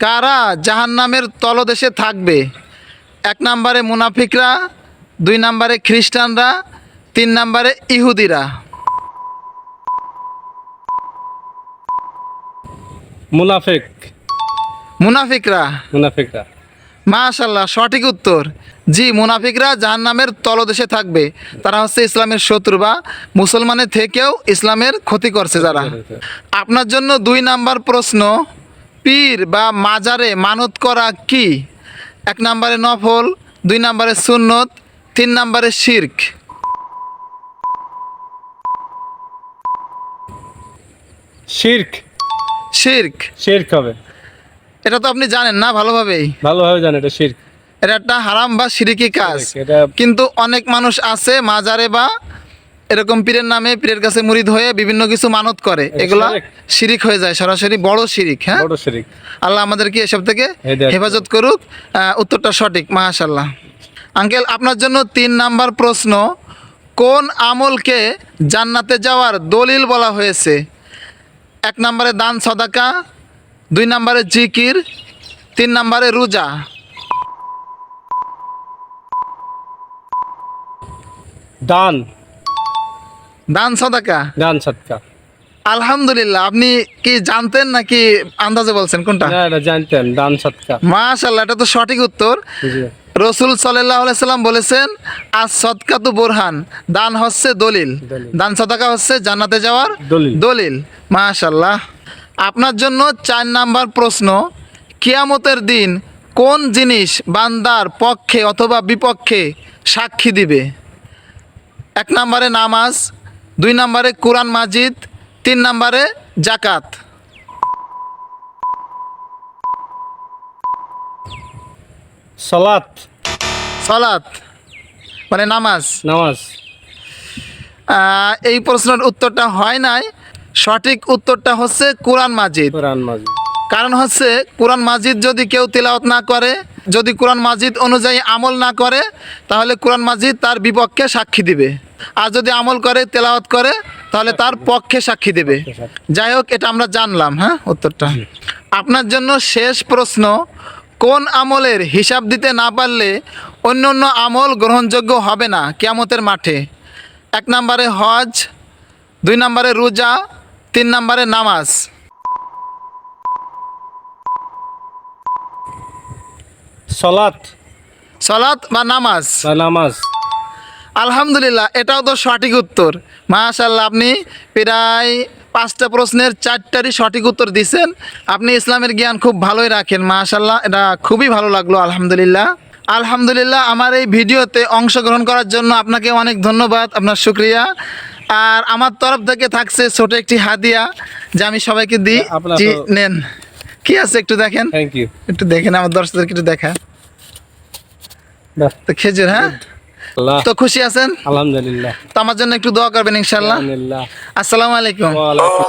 কারা জাহান্নামের তলদেশে থাকবে? 1 নম্বরে মুনাফিকরা, 2 নম্বরে খ্রিস্টানরা, 3 নম্বরে ইহুদিরা। মুনাফিক। মুনাফিকরা। মুনাফিকরা। মাশাআল্লাহ, সঠিক উত্তর। জি, মুনাফিকরা জাহান্নামের তলদেশে থাকবে। তারা হচ্ছে ইসলামের শত্রু বা মুসলমানের থেকেও ইসলামের ক্ষতি করছে যারা। আপনার জন্য 2 নাম্বার প্রশ্ন, পীর বা মাজারে মানত করা কি? 1 নম্বরে নফল, 2 নম্বরে সুন্নত, 3 নম্বরে শিরক। শিরক। শিরক। শিরক হবে। এটা তো আপনি জানেন না ভালোভাবেই। ভালোভাবে জানি এটা শিরক। এটা একটা হারাম বা শিরকি কাজ। এটা কিন্তু অনেক মানুষ আছে মাজারে বা এরকম পীরের নামে, পীরের কাছে মুরিদ হয়ে বিভিন্ন কিছু মানত করে, এগুলা শিরিক হয়ে যায়, সরাসরি বড় শিরিক। হ্যাঁ, বড় শিরক। আল্লাহ আমাদেরকে এসব থেকে হেদায়েত হেফাজত করুক। উত্তরটা সঠিক, মাশাআল্লাহ। আঙ্কেল, আপনার জন্য 3 নাম্বার প্রশ্ন, কোন আমলকে জান্নাতে যাওয়ার দলিল বলা হয়েছে? 1 নম্বরে দান সদাকা, 2 নম্বরে জিকির, 3 নম্বরে রোজা। দান। দান সদাকা। দান সদকা। আলহামদুলিল্লাহ, আপনি কি জানতেন নাকি আন্দাজে বলছেন কোনটা? না, এটা জানতেন, দান সদকা। মাশাআল্লাহ, এটা তো সঠিক উত্তর। জি। রসুল সাল্লাল্লাহু আলাইহি সাল্লাম বলেছেন, আজ সদকাতু বুরহান, দান হচ্ছে দলিল। দান সদাকা হচ্ছে জান্নাতে যাওয়ার দলিল। দলিল। মাশাআল্লাহ। আপনার জন্য 4 নাম্বার প্রশ্ন, কিয়ামতের দিন কোন জিনিস বান্দার পক্ষে অথবা বিপক্ষে সাক্ষী দিবে? 1 নম্বরে নামাজ, 2 নম্বরে কোরআন মাজিদ, 3 নম্বরে জাকাত। সালাত। সালাত মানে নামাজ। নামাজ। এই প্রশ্নের উত্তরটা হয় নাই, সঠিক উত্তরটা হচ্ছে কোরআন মাজিদ। কোরআন মাজিদ। কারণ হচ্ছে কোরআন মাজিদ যদি কেউ তিলাওয়াত না করে, যদি কোরআন মাজিদ অনুযায়ী আমল না করে, তাহলে কোরআন মাজিদ তার বিপক্ষে সাক্ষী দিবে। আর যদি আমল করে, তেলাওয়াত করে, তাহলে তার পক্ষে সাক্ষী দেবে। যাই হোক, এটা আমরা জানলাম। হ্যাঁ, উত্তরটা। আপনার জন্য শেষ প্রশ্ন, কোন আমলের হিসাব দিতে না পারলে অন্য অন্য আমল গ্রহণযোগ্য হবে না কিয়ামতের মাঠে? 1 নম্বরে হজ, 2 নম্বরে রোজা, 3 নম্বরে নামাজ। সালাত। সালাত বা নামাজ। বা নামাজ। আলহামদুলিল্লাহ, এটাও তো সঠিক উত্তর। মাশাআল্লাহ, আপনি প্রায় 5টা প্রশ্নের 4টারই সঠিক উত্তর দিয়েছেন। আপনি ইসলামের জ্ঞান খুব ভালোই রাখেন, মাশাআল্লাহ, এটা খুবই ভালো লাগলো। আলহামদুলিল্লাহ। আলহামদুলিল্লাহ, আমার এই ভিডিওতে অংশগ্রহণ করার জন্য আপনাকে অনেক ধন্যবাদ, আপনার শুকরিয়া। আর আমার তরফ থেকে থাকছে ছোট একটি হাদিয়া, যা আমি সবাইকে দিই। জি, নেন। কি আছে একটু দেখেন। Thank you. একটু দেখেন, আমার দর্শকদেরকে একটু দেখা। তো খেজুর। হ্যাঁ, তো খুশি আছেন? আলহামদুলিল্লাহ। তো আমার জন্য একটু দোয়া করবেন ইনশাআল্লাহ। আসসালামু আলাইকুম। ওয়া আলাইকুম।